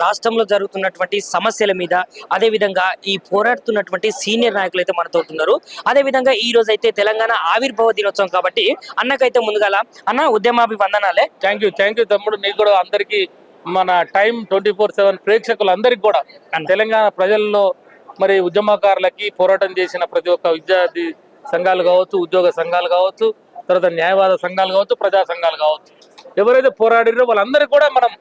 రాష్ట్రంలో జరుగుతున్నటువంటి సమస్యల మీద అదేవిధంగా ఈ పోరాడుతున్నటువంటి సీనియర్ నాయకులు అయితే మనతో ఉన్నారు. అదేవిధంగా ఈ రోజు అయితే తెలంగాణ ఆవిర్భావ దినోత్సవం కాబట్టి అన్నకైతే ముందుగాల అన్న ఉద్యమాభివందనాలే. థ్యాంక్ యూ తమ్ముడు. నీకు కూడా అందరికి మన టైం 24/7 ప్రేక్షకులందరికీ కూడా తెలంగాణ ప్రజల్లో మరి ఉద్యమకారులకి పోరాటం చేసిన ప్రతి ఒక్క విద్యార్థి సంఘాలు కావచ్చు, ఉద్యోగ సంఘాలు కావచ్చు, తర్వాత న్యాయవాద సంఘాలు కావచ్చు, ప్రజా సంఘాలు కావచ్చు, ఎవరైతే పోరాడిరో వాళ్ళందరికీ కూడా మనం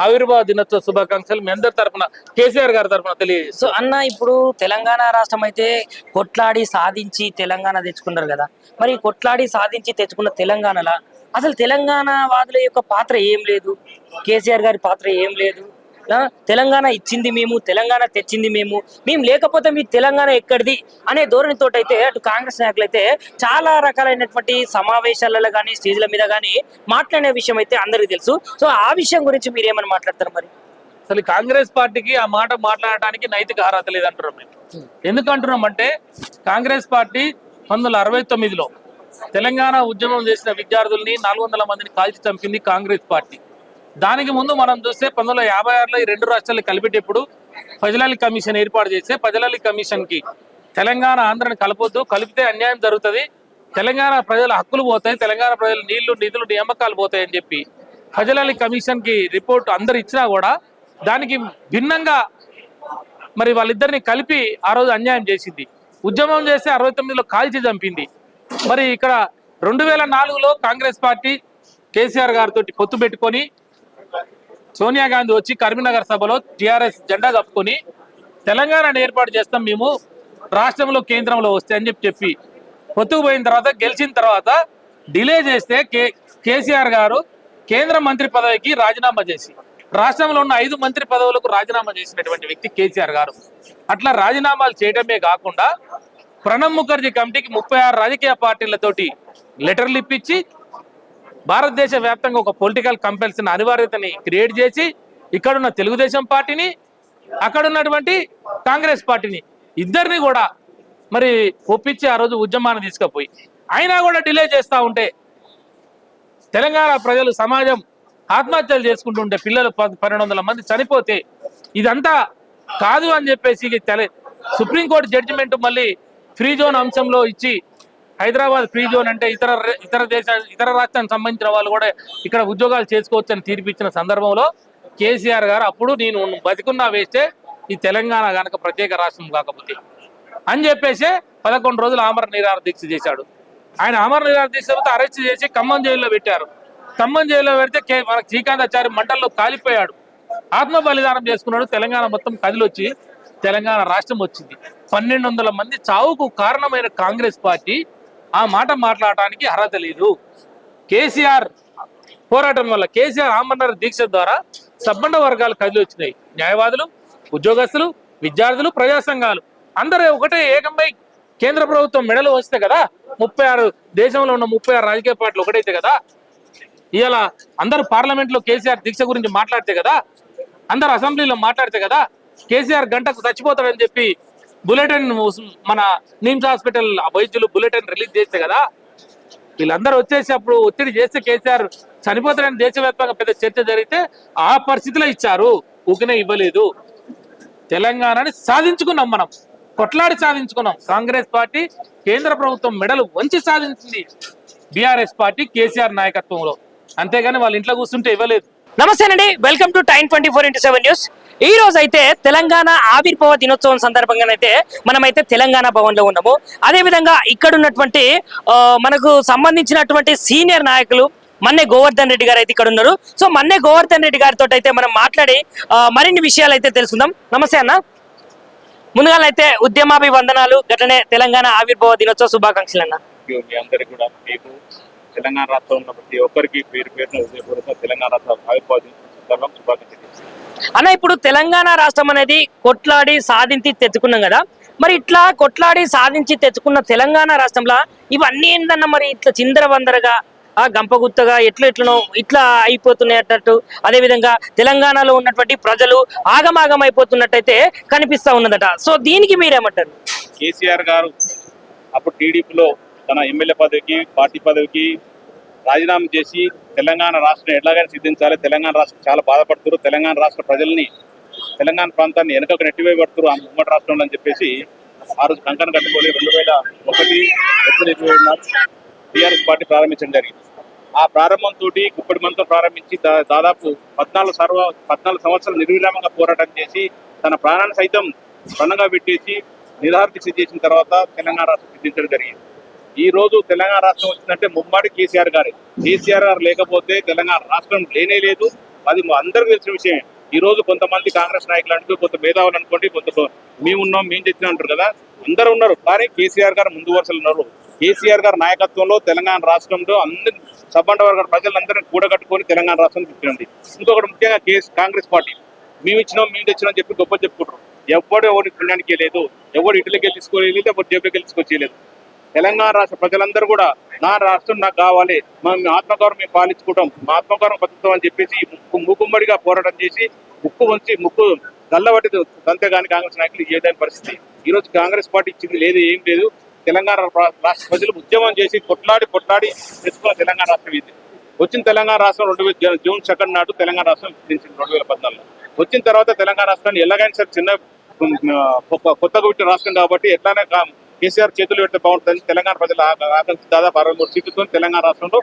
ఆవిర్భావ దినోత్సవ శుభాకాంక్షలు మీ అందరి తరఫున, కేసీఆర్ గారి తరఫున తెలియజేస్తాం. సో అన్న, ఇప్పుడు తెలంగాణ రాష్ట్రం అయితే కొట్లాడి సాధించి తెలంగాణ తెచ్చుకున్నారు కదా, మరి కొట్లాడి సాధించి తెచ్చుకున్న తెలంగాణలో అసలు తెలంగాణ వాదుల యొక్క పాత్ర ఏం లేదు, కేసీఆర్ గారి పాత్ర ఏం లేదు. తెలంగాణ ఇచ్చింది మేము, తెలంగాణ తెచ్చింది మేము లేకపోతే మీ తెలంగాణ ఎక్కడిది అనే ధోరణితో అయితే అటు కాంగ్రెస్ నాయకులు అయితే చాలా రకాలైనటువంటి సమావేశాలలో కానీ స్టేజ్ల మీద కానీ మాట్లాడే విషయం అయితే అందరికీ తెలుసు. సో ఆ విషయం గురించి మీరు ఏమని మాట్లాడతారు? మరి అసలు కాంగ్రెస్ పార్టీకి ఆ మాట మాట్లాడటానికి నైతిక అర్హత లేదంటున్నాం మేము. ఎందుకంటున్నాం అంటే కాంగ్రెస్ పార్టీ 1969లో తెలంగాణ ఉద్యమం చేసిన విద్యార్థుల్ని 400 మందిని కాల్చి చంపింది కాంగ్రెస్ పార్టీ. దానికి ముందు మనం చూస్తే 1956లో ఈ రెండు రాష్ట్రాలు కలిపేటప్పుడు ఫజల్ కమిషన్ ఏర్పాటు చేస్తే ఫజల్ కమిషన్కి తెలంగాణ ఆంధ్రని కలపొద్దు, కలిపితే అన్యాయం జరుగుతుంది, తెలంగాణ ప్రజల హక్కులు పోతాయి, తెలంగాణ ప్రజల నీళ్లు నిధులు నియామకాలు పోతాయని చెప్పి ఫజల్ కమిషన్కి రిపోర్ట్ అందరు ఇచ్చినా కూడా దానికి భిన్నంగా మరి వాళ్ళిద్దరిని కలిపి ఆ రోజు అన్యాయం చేసింది. ఉద్యమం చేస్తే 69లో కాల్చి చంపింది. మరి ఇక్కడ 2004లో కాంగ్రెస్ పార్టీ కేసీఆర్ గారితో పొత్తు పెట్టుకొని సోనియా గాంధీ వచ్చి కరీంనగర్ సభలో టీఆర్ఎస్ జెండా కప్పుకొని తెలంగాణను ఏర్పాటు చేస్తాం మేము రాష్ట్రంలో కేంద్రంలో వస్తే అని చెప్పి పొత్తుకు పోయిన తర్వాత గెలిచిన తర్వాత డిలే చేస్తే కేసీఆర్ గారు కేంద్ర మంత్రి పదవికి రాజీనామా చేసి రాష్ట్రంలో ఉన్న 5 మంత్రి పదవులకు రాజీనామా చేసినటువంటి వ్యక్తి కేసీఆర్ గారు. అట్లా రాజీనామాలు చేయడమే కాకుండా ప్రణబ్ ముఖర్జీ కమిటీకి 36 రాజకీయ పార్టీలతోటి లెటర్లు ఇప్పించి భారతదేశ వ్యాప్తంగా ఒక పొలిటికల్ కంపల్సన్ అనివార్యతని క్రియేట్ చేసి ఇక్కడున్న తెలుగుదేశం పార్టీని అక్కడున్నటువంటి కాంగ్రెస్ పార్టీని ఇద్దరిని కూడా మరి ఒప్పించి ఆ రోజు ఉద్యమాన్ని తీసుకుపోయి అయినా కూడా డిలే చేస్తూ ఉంటే తెలంగాణ ప్రజలు సమాజం ఆత్మహత్యలు చేసుకుంటుంటే పిల్లలు 1200 మంది చనిపోతే ఇదంతా కాదు అని చెప్పేసి సుప్రీంకోర్టు జడ్జిమెంట్ మళ్ళీ ఫ్రీ జోన్ అంశంలో ఇచ్చి హైదరాబాద్ ఫ్రీ జోన్ అంటే ఇతర రాష్ట్రానికి సంబంధించిన వాళ్ళు కూడా ఇక్కడ ఉద్యోగాలు చేసుకోవచ్చు అని తీర్పిచ్చిన సందర్భంలో కేసీఆర్ గారు అప్పుడు నేను బతికున్నా వేస్తే ఈ తెలంగాణ కనుక ప్రత్యేక రాష్ట్రం కాకపోతే అని చెప్పేసి 11 రోజులు ఆమర నిరాహార దీక్ష చేశాడు. ఆయన ఆమర నిరాహార దీక్షతో అరెస్ట్ చేసి ఖమ్మం జైల్లో పెట్టారు. ఖమ్మం జైల్లో పెడితే మనకు శ్రీకాంతాచారి మంటల్లో కాలిపోయాడు, ఆత్మ బలిదానం చేసుకున్నాడు. తెలంగాణ మొత్తం కదిలొచ్చి తెలంగాణ రాష్ట్రం వచ్చింది. 1200 మంది చావుకు కారణమైన కాంగ్రెస్ పార్టీ ఆ మాట మాట్లాడటానికి అర్హత లేదు. కేసీఆర్ పోరాటం వల్ల, కేసీఆర్ ఆమరణ దీక్ష ద్వారా సబ్బండ వర్గాలు కదిలి వచ్చినాయి. న్యాయవాదులు, ఉద్యోగస్తులు, విద్యార్థులు, ప్రజా సంఘాలు అందరూ ఒకటే ఏకంపై కేంద్ర ప్రభుత్వం మెడలు వస్తే కదా 36 దేశంలో ఉన్న 36 రాజకీయ పార్టీలు ఒకటైతే కదా ఇవాళ అందరూ పార్లమెంట్లో కేసీఆర్ దీక్ష గురించి మాట్లాడితే కదా, అందరు అసెంబ్లీలో మాట్లాడితే కదా, కేసీఆర్ గంటకు చచ్చిపోతాడని చెప్పి బులెటిన్ మన నిమ్స్ హాస్పిటల్ వైద్యులు బులెటిన్ రిలీజ్ చేస్తే కదా వీళ్ళందరూ వచ్చేసి అప్పుడు ఒత్తిడి చేస్తే కేసీఆర్ చనిపోతాడని దేశవ్యాప్తంగా పెద్ద చర్చ జరిగితే ఆ పరిస్థితిలో ఇచ్చారు, ఊకనే ఇవ్వలేదు. తెలంగాణని సాధించుకున్నాం, మనం కొట్లాడి సాధించుకున్నాం. కాంగ్రెస్ పార్టీ కేంద్ర ప్రభుత్వం మెడలు వంచి సాధించింది బీఆర్ఎస్ పార్టీ కేసీఆర్ నాయకత్వంలో, అంతేగాని వాళ్ళ ఇంట్లో కూర్చుంటే ఇవ్వలేదు. నమస్తే అండి, welcome to time 24x7 news. ఈ రోజు అయితే తెలంగాణ ఆవిర్భావ దినోత్సవం సందర్భంగానైతే మనమైతే తెలంగాణ భవన్ లో ఉన్నాము. అదే విధంగా ఇక్కడ ఉన్నటువంటి మనకు సంబంధించినటువంటి సీనియర్ నాయకులు మన్నే గోవర్ధన్ రెడ్డి గారు అయితే ఇక్కడ ఉన్నారు. సో మన్నే గోవర్ధన్ రెడ్డి గారితో అయితే మనం మాట్లాడి మరిన్ని విషయాలు అయితే తెలుసుకుందాం. నమస్తే అన్న, ముందుగా అయితే ఉద్యమాభివందనాలు, గట్లనే తెలంగాణ ఆవిర్భావ దినోత్సవ శుభాకాంక్షలు అన్న. తెలంగాణ రాష్ట్రంలో ప్రతి ఒక్కరికి పేరు పేరున తెలంగాణ రాష్ట్ర ఆవిర్భావ దినోత్సవం శుభాకాంక్షలు అన్న. ఇప్పుడు తెలంగాణ రాష్ట్రం అనేది కొట్లాడి సాధించి తెచ్చుకున్నాం కదా, మరి ఇట్లా కొట్లాడి సాధించి తెచ్చుకున్న తెలంగాణ రాష్ట్రంలో ఇవన్నీ ఏంటన్నా మరి ఇట్లా చిందరవందరగా గంపగుత్తగా ఎట్లనో ఇట్లా అయిపోతున్నట్టు, అదేవిధంగా తెలంగాణలో ఉన్నటువంటి ప్రజలు ఆగమాగం అయిపోతున్నట్టయితే కనిపిస్తా ఉన్నదట. సో దీనికి మీరేమంటారు? కేసీఆర్ గారు అప్పుడు టీడీపీలో తన ఎమ్మెల్యే పదవికి, పార్టీ పదవికి రాజీనామా చేసి తెలంగాణ రాష్ట్రం ఎట్లాగైనా సిద్ధించాలి, తెలంగాణ రాష్ట్రం చాలా బాధపడుతున్నారు, తెలంగాణ రాష్ట్ర ప్రజల్ని తెలంగాణ ప్రాంతాన్ని వెనుకకు నెట్టివేయబడుతున్నారు ఆ ఉమ్మడి రాష్ట్రంలో అని చెప్పేసి ఆ రోజు కంకణం కట్టుకొని 2001 ఏప్రిల్ 27 టీఆర్ఎస్ పార్టీ ప్రారంభించడం జరిగింది. ఆ ప్రారంభంతో గుప్పడి మంతో ప్రారంభించి దాదాపు 14 సంవత్సరాలు నిర్విరామంగా పోరాటం చేసి తన ప్రాణాన్ని సైతం పణంగా పెట్టేసి నిరాహార దీక్ష చేసిన తర్వాత తెలంగాణ రాష్ట్రం సిద్ధించడం జరిగింది. ఈ రోజు తెలంగాణ రాష్ట్రం వచ్చిందంటే ముమ్మాడి కేసీఆర్ గారు లేకపోతే తెలంగాణ రాష్ట్రం లేనే లేదు. అది అందరికీ తెలిసిన విషయం. ఈ రోజు కొంతమంది కాంగ్రెస్ నాయకులు అంటూ కొంత మేధావులు అనుకోండి, కొంత మేమున్నాం మేము తెచ్చినా అంటారు కదా, అందరూ ఉన్నారు. కానీ కేసీఆర్ గారు ముందు వరుసలు ఉన్నారు. కేసీఆర్ గారి నాయకత్వంలో తెలంగాణ రాష్ట్రంలో అందరి సబ్బండ వర్గాల ప్రజలందరినీ కూడగట్టుకొని తెలంగాణ రాష్ట్రం తెచ్చినది. ఇంకొకటి ముఖ్యంగా కాంగ్రెస్ పార్టీ మేము తెచ్చినాం చెప్పి గొప్ప చెప్పుకుంటారు. ఎవరి పుణ్యానికి లేదు, ఎవరు ఇటులకి వెళ్ళి తీసుకోలేదు, ఎవరు జేబులకి వెళ్ళి తీసుకొచ్చేయలేదు. తెలంగాణ రాష్ట్ర ప్రజలందరూ కూడా నా రాష్ట్రం నాకు కావాలి, మేము ఆత్మగౌరవం మేము పాలించుకుంటాం, మా ఆత్మగౌరవం బతుకుతాం అని చెప్పేసి మూకుమ్మడిగా పోరాటం చేసి ముక్కు గల్లబట్టి అంతేగాని కాంగ్రెస్ నాయకులు చేయడానికి పరిస్థితి. ఈ రోజు కాంగ్రెస్ పార్టీ ఇచ్చింది లేదు, ఏం లేదు. తెలంగాణ రాష్ట్ర ప్రజలు ఉద్యమం చేసి కొట్లాడి తెచ్చుకున్న తెలంగాణ రాష్ట్రం ఇది. వచ్చిన తెలంగాణ రాష్ట్రం జూన్ 2 నాడు తెలంగాణ రాష్ట్రం విధించింది 2014లో. వచ్చిన తర్వాత తెలంగాణ రాష్ట్రాన్ని ఎలాగైనా సరే చిన్న కొత్తగా పుట్టిన రాష్ట్రం కాబట్టి ఎట్లానే కేసీఆర్ చేతులు పెడితే బాగుంటుంది. తెలంగాణ ప్రజల ఆకాంక్ష దాదాపు 63 సీట్లతో తెలంగాణ రాష్ట్రంలో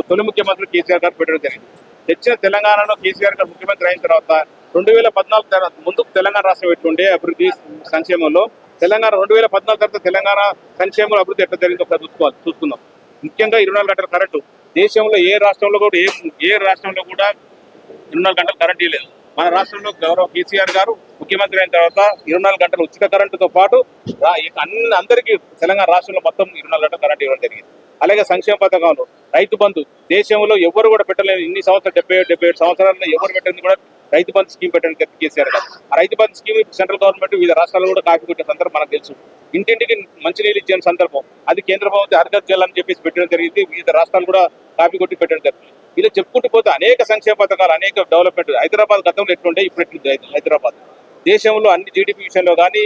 తొలి ముఖ్యమంత్రి కేసీఆర్ గారు పెట్టడం జరిగింది. తెచ్చిన తెలంగాణలో కేసీఆర్ గారు ముఖ్యమంత్రి అయిన తర్వాత 2014 ముందుకు తెలంగాణ రాష్ట్రం పెట్టుండే అభివృద్ధి సంక్షేమంలో తెలంగాణ 2014 తర్వాత తెలంగాణ సంక్షేమంలో అభివృద్ధి ఎట్లా జరిగిందో ఒకసారి చూసుకుందాం. ముఖ్యంగా 24 గంటల కరెంటు దేశంలో ఏ రాష్ట్రంలో కూడా 24 గంటలు కరెంట్ ఇవ్వలేదు. మన రాష్ట్రంలో గౌరవ కేసీఆర్ గారు ముఖ్యమంత్రి అయిన తర్వాత 24 గంటలు ఉచిత కరెంటుతో పాటు అందరికీ తెలంగాణ రాష్ట్రంలో మొత్తం 24 గంటలు కరెంట్ ఇవ్వడం జరిగింది. అలాగే సంక్షేమ పథకంలో రైతు బంధు దేశంలో ఎవరు కూడా పెట్టలేదు. ఇన్ని సంవత్సరాలు 77 సంవత్సరాల్లో ఎవరు పెట్టింది కూడా రైతు బంధు స్కీమ్ పెట్టడానికి కేసీఆర్ గారు. ఆ Rythu Bandhu scheme central government వివిధ రాష్ట్రాల్లో కూడా కాపీ కొట్టే సందర్భం మనకు తెలుసు. ఇంటింటికి మంచినీళ్ళు ఇచ్చిన సందర్భం అది కేంద్ర ప్రభుత్వం హర్ఘర్ జల్ అని చెప్పేసి పెట్టడం జరిగింది. వివిధ రాష్ట్రాలు కూడా కాపీ కొట్టి పెట్టడం జరిగింది. ఇలా చెప్పుకుంటూ పోతే అనేక సంక్షేమ పథకాలు, అనేక డెవలప్మెంట్. హైదరాబాద్ గతంలో ఎట్లుండే ఇప్పుడు ఎట్లుంది హైదరాబాద్. దేశంలో అన్ని జీడిపి విషయంలో కానీ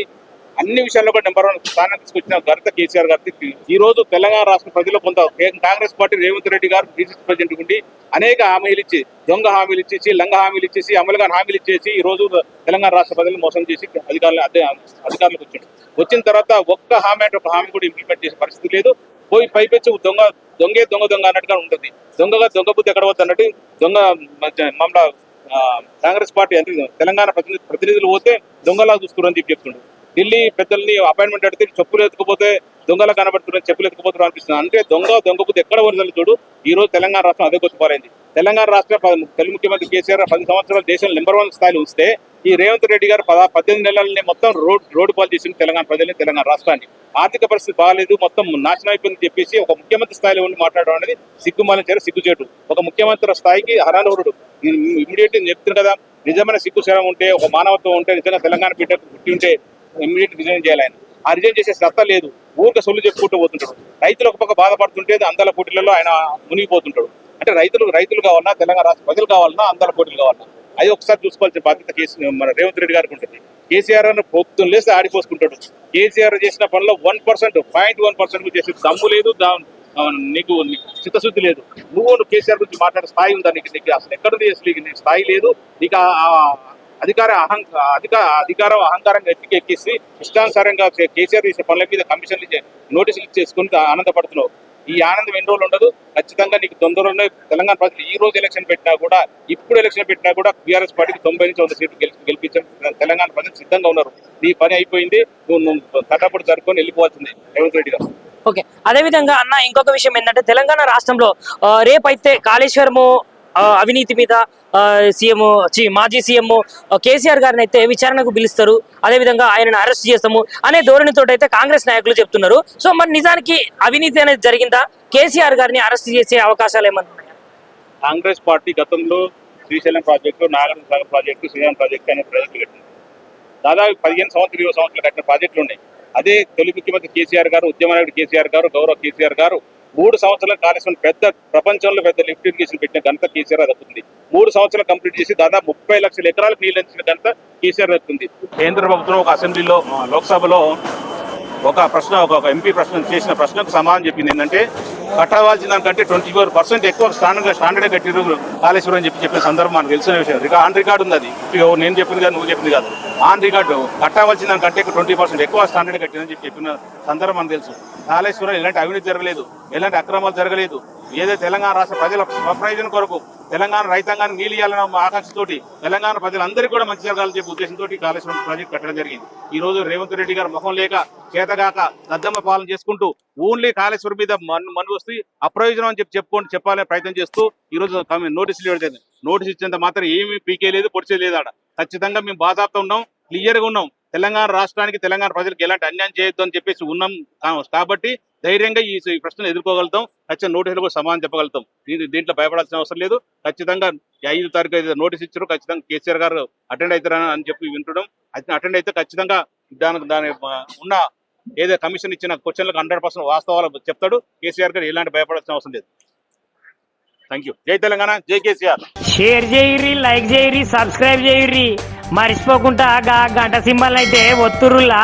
అన్ని విషయాల్లో కూడా నెంబర్ 1 స్థానం తీసుకొచ్చిన ఘనత కేసీఆర్ గారికి. ఈ రోజు తెలంగాణ రాష్ట్ర ప్రజలు కొంత కాంగ్రెస్ పార్టీ రేవంత్ రెడ్డి గారు డీసీసీ ప్రెసిడెంట్ ఉండి అనేక హామీలు ఇచ్చి దొంగ హామీలు ఇచ్చేసి లంగ హామీలు ఇచ్చేసి అమలుగా హామీలు ఇచ్చేసి ఈ రోజు తెలంగాణ రాష్ట్ర ప్రజలు మోసం చేసి అధికారులకు వచ్చిన తర్వాత ఒక్క హామీ కూడా ఇంప్లిమెంట్ చేసే పరిస్థితి లేదు. పోయి పైపెచ్చి దొంగ అన్నట్టుగా ఉంటుంది. దొంగ బుద్ధి ఎక్కడ పోతుంది అన్నట్టు మమ్మల్ని కాంగ్రెస్ పార్టీ అంటే తెలంగాణ ప్రతినిధులు పోతే దొంగలా చూస్తున్నారని చెప్తుండ్రు. ఢిల్లీ పెద్దల్ని అపాయింట్మెంట్ అడిగితే చెప్పులు ఎత్తుకుపోతే దొంగలా కనబడుతున్నారు, చెప్పులు ఎత్తుకుపోతున్నారు అనిపిస్తుంది. అంటే దొంగ బుద్ధి ఎక్కడ వరదలు చూడు. ఈ రోజు తెలంగాణ రాష్ట్రం అదే కొట్టుకోరైంది. తెలంగాణ రాష్ట్ర తెలుగు ముఖ్యమంత్రి కేసీఆర్ 10 సంవత్సరాలు దేశంలో నెంబర్ 1 స్థాయిలో ఉంచితే ఈ రేవంత్ రెడ్డి గారు 18 నెలలని మొత్తం రోడ్డు పాలు చేసింది తెలంగాణ ప్రజల్ని, తెలంగాణ రాష్ట్రాన్ని. ఆర్థిక పరిస్థితి బాగాలేదు, మొత్తం నాశనం అయిపోయింది చెప్పేసి ఒక ముఖ్యమంత్రి స్థాయిలో ఉండి మాట్లాడడం అనేది సిగ్గుచేటు. ఒక ముఖ్యమంత్రి స్థాయికి అనానూరుడు. ఇమీడియట్ చెప్తున్నారు కదా, నిజమైన సిగ్గుశరం ఉంటే, ఒక మానవత్వం ఉంటే, నిజంగా తెలంగాణ బిడ్డకు పుట్టి ఉంటే ఇమీడియట్ రిజైన్ చేయాలి. ఆయన రిజైన్ చేసే సత్తా లేదు. ఊరికే సొల్లు చెప్పుకుంటూ పోతుంటాడు. రైతులు ఒక పక్క బాధపడుతుంటే అందాల పోటీలలో ఆయన మునిగిపోతుంటాడు. అంటే రైతులు కావాలన్నా, తెలంగాణ రాష్ట్ర ప్రజలు కావాలన్నా, అందాల పోటీలు కావాలన్నా అది ఒకసారి చూసుకోవాల్సిన బాధ్యత మన రేవంత్ రెడ్డి గారికి ఉంటుంది. కేసీఆర్ అన్న ప్రభుత్వం లేస్తే ఆడిపోసుకుంటాడు. కేసీఆర్ చేసిన పనిలో 1% చేసే దమ్ము లేదు, నీకు చిత్తశుద్ధి లేదు. నువ్వు కేసీఆర్ గురించి మాట్లాడే స్థాయి ఉందా నీకు? అసలు ఎక్కడుంది? అసలు నీకు స్థాయి లేదు. నీకు అధికారం అహంకారం ఎక్కిసి ఇష్టానుసారంగా కేసీఆర్ చేసే పనుల మీద కమిషన్లు నోటీసులు ఇచ్చేసుకుని ఆనందపడుతున్నావు. ఈ ఆనందం ఎన్ని రోజులు ఉండదు. ఖచ్చితంగా నీకు తొందరలోనే తెలంగాణ ప్రజలు ఈ రోజు ఎలక్షన్ పెట్టినా కూడా టీఆర్ఎస్ పార్టీకి 90 నుంచి 100 సీట్లు గెలిపించారు. తెలంగాణ ప్రజలు సిద్ధంగా ఉన్నారు. నీ పని అయిపోయింది, నువ్వు తటపడి జరుపుకొని వెళ్ళిపోవాల్సింది రేవంత్ రెడ్డి గారు. ఓకే, అదే విధంగా అన్న ఇంకొక విషయం ఏంటంటే తెలంగాణ రాష్ట్రంలో రేపైతే కాళేశ్వరము అవినీతి మీద మాజీ సీఎం కేసీఆర్ గారిని అయితే విచారణకు పిలుస్తారు, అదేవిధంగా ఆయనను అరెస్ట్ చేస్తాము అనే ధోరణితో అయితే కాంగ్రెస్ నాయకులు చెప్తున్నారు. సో మరి నిజానికి అవినీతి అనేది జరిగిందా? కేసీఆర్ గారిని అరెస్ట్ చేసే అవకాశాలు ఏమన్నా? కాంగ్రెస్ పార్టీ గతంలో Srisailam project, Nagarjuna Sagar project, Sriram project అనే ప్రాజెక్టులు కట్టింది. దాదాపు 15 సంవత్సరాలు 20 సంవత్సరాలు కట్టిన ప్రాజెక్టులు ఉన్నాయి. అదే తొలి ముఖ్యమంత్రి కేసీఆర్ గారు, ఉద్యమ నాయకుడు కేసీఆర్ గారు, గౌరవ కేసీఆర్ గారు 3 సంవత్సరాలు కాళేశ్వరం ప్రపంచంలో పెద్ద లిఫ్ట్ ఇరిగేషన్ పెట్టిన ఘనత కేసీఆర్ దక్కుతుంది. 3 సంవత్సరాలు కంప్లీట్ చేసి దాదాపు 30 లక్షల ఎకరాలకు నీళ్ళు ఇచ్చిన ఘనత కేసీఆర్ దక్కుతుంది. కేంద్ర ప్రభుత్వం ఒక అసెంబ్లీలో లోక్సభలో ఒక ఎంపీ ప్రశ్న చేసిన ప్రశ్నకు సమాధానం చెప్పింది ఏంటంటే కట్టవలసిన దానికంటే 24% ఎక్కువ స్టాండర్డ్ కట్టిరు కాళేశ్వరం అని చెప్పిన సందర్భం మనకు తెలిసిన విషయం. ఆన్ రికార్డు ఉంది అది. నేను చెప్పింది కాదు, నువ్వు చెప్పింది కాదు. ఆన్ రికార్డు కట్టవలసిన దానికంటే 20% ఎక్కువ స్టాండర్డ్ కట్టిందని చెప్పిన సందర్భం మనకు తెలుసు. కాళేశ్వరం ఎలాంటి అవినీతి జరగలేదు, ఎలాంటి అక్రమాలు జరగలేదు. ఏదో తెలంగాణ రాష్ట్ర ప్రజల స్వప్రయోజనం కొరకు తెలంగాణ రైతాంగాన్ని నీళ్ళు ఇవ్వాలన్న ఆకాంక్షతోటి తెలంగాణ ప్రజలందరికీ కూడా మంచి జరగాలని చెప్పి ఉద్దేశంతో కాళేశ్వరం ప్రాజెక్ట్ కట్టడం జరిగింది. ఈ రోజు రేవంత్ రెడ్డి గారు ముఖం లేక చేతగాక దద్దమ్మ పాలన చేసుకుంటూ ఓన్లీ కాళేశ్వరం మీద మన్ను వస్తూ అప్రయోజనం అని చెప్పాలనే ప్రయత్నం చేస్తూ ఈ రోజు నోటీసులు ఇవ్వడం. నోటీస్ ఇచ్చేంత మాత్రం ఏమీ పీకేలేదు, పొడిచేయలేదు. ఆడ ఖచ్చితంగా మేము బాధాప్తా ఉన్నాం, క్లియర్ గా ఉన్నాం. తెలంగాణ రాష్ట్రానికి తెలంగాణ ప్రజలకు ఎలాంటి అన్యాయం చేయొద్దు అని చెప్పేసి ఉన్నాం. కాబట్టి ధైర్యంగా ఈ ప్రశ్నను ఎదుర్కోగలుగుతాం. ఖచ్చితంగా నోటీసులు కూడా సమాధానం చెప్పగలుగుతాం. దీంట్లో భయపడాల్సిన అవసరం లేదు. ఖచ్చితంగా 5 తారీఖు నోటీస్ ఇచ్చారు. ఖచ్చితంగా కేసీఆర్ గారు అటెండ్ అవుతారని అని చెప్పి వింటున్నాం. అటెండ్ అయితే ఖచ్చితంగా దాని ఉన్న ఏదో కమిషన్ ఇచ్చిన క్వశ్చన్లకు 100% వాస్తవాలు చెప్తాడు. కేసీఆర్ గారు ఎలాంటి భయపడాల్సిన అవసరం లేదు. Thank you. జై తెలంగాణ, జై కేసీఆర్. షేర్ చేయర్రి, లైక్ చేయర్రి, సబ్స్క్రైబ్ చేయర్రి, మర్చిపోకుండా గంట సింబల్ అయితే ఒత్తురులా.